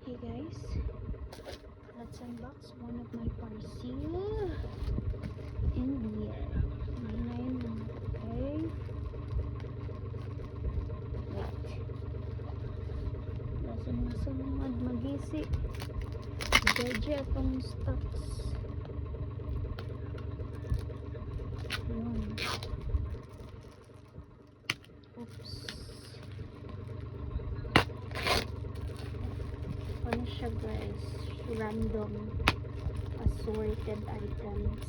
Hey guys, let's unbox one of my parcel in here. Nine, okay. Wait. Nasa magisi. Jeje atong stocks. Yun. Oops. Ano siya guys? Random assorted items.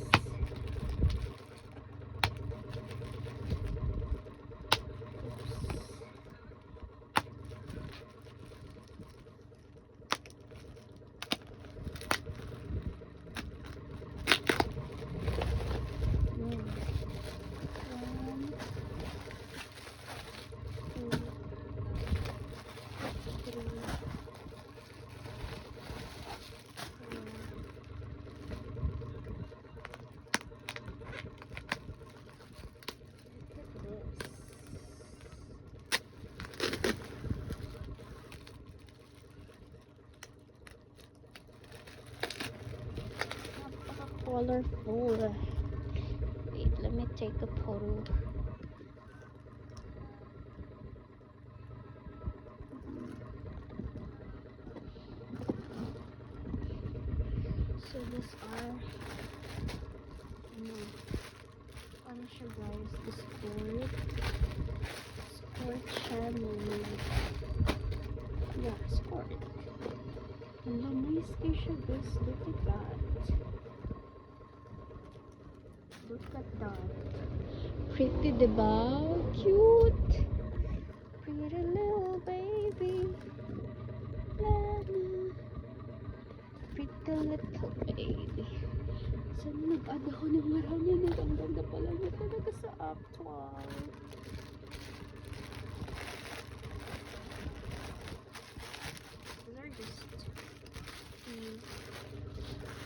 Colorful. Wait, let me take a photo. So these are ano siya guys, the sport channel. Yeah, sport. And nice kayo siya guys. Look at that. Look at that. Pretty, diba? Cute. Pretty little baby. Lana. Pretty little baby. Sana nag-add ako ng marami. Ang ganda pala niya talaga sa actual. These are just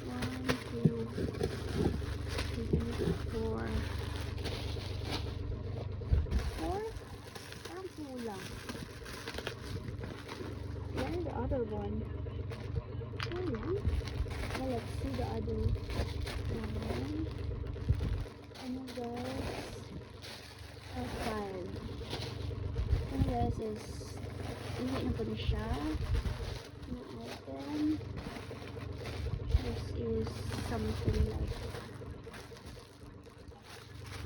1, 2, 3, 4. 4? Parang kulang. Where the other one? Oh, yeah. Well, let's see the other one. Ano guys? Five. Ano guys is hindi na po siya. Open. This is something like,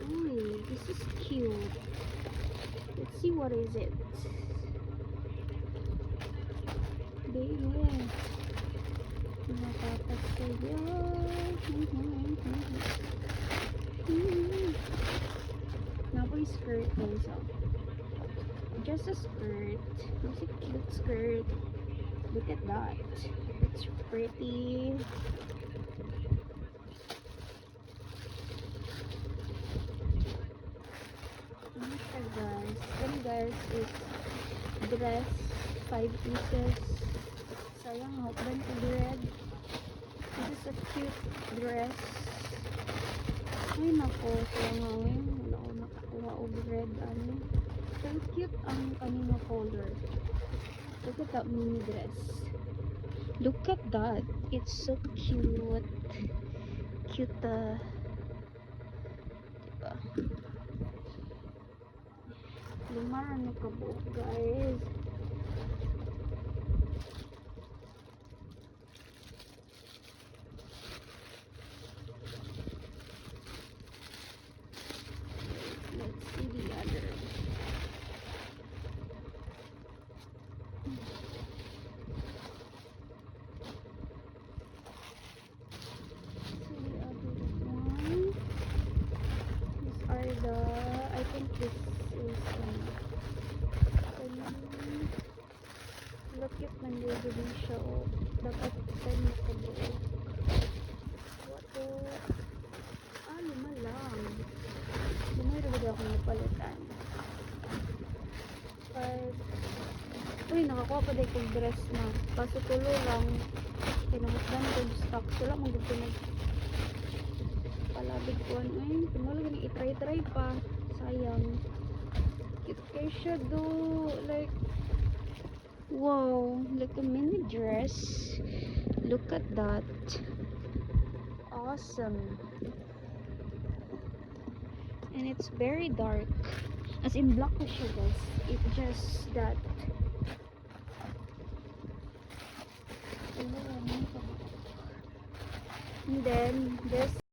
ooh, this is cute. Let's see what is it. Baby. Nakapagsayo. Now we skirt also. Just a skirt. It's a cute skirt. Look at that. It's pretty. Guys, then guys is dress 5 pieces. Sayang hotban to the red. This is a cute dress. Ay nako, sayang wala ko nakakuha og red ano. Pero cute ang kanina color. Look at that mini dress. Look at that. It's so cute. Cute diba? Lumaran na kabuok guys. Let's see the other. I think this is look at Monday giving show. Dapat 10 na kabuo. What the? Lima lang. Lumay rin ako napalitan. Uy, nakakuha pa dahil kong dress na. Kaso tulo lang. Pinamusdan ko yung stock. Wala mong gusto na palabig ko. Ay, tumulog na i-try pa. Sayang. Cute kayo siya do. Like, Wow, like a mini dress. Look at that. Awesome. And it's very dark. As in black na siya, guys. It just that. And then there's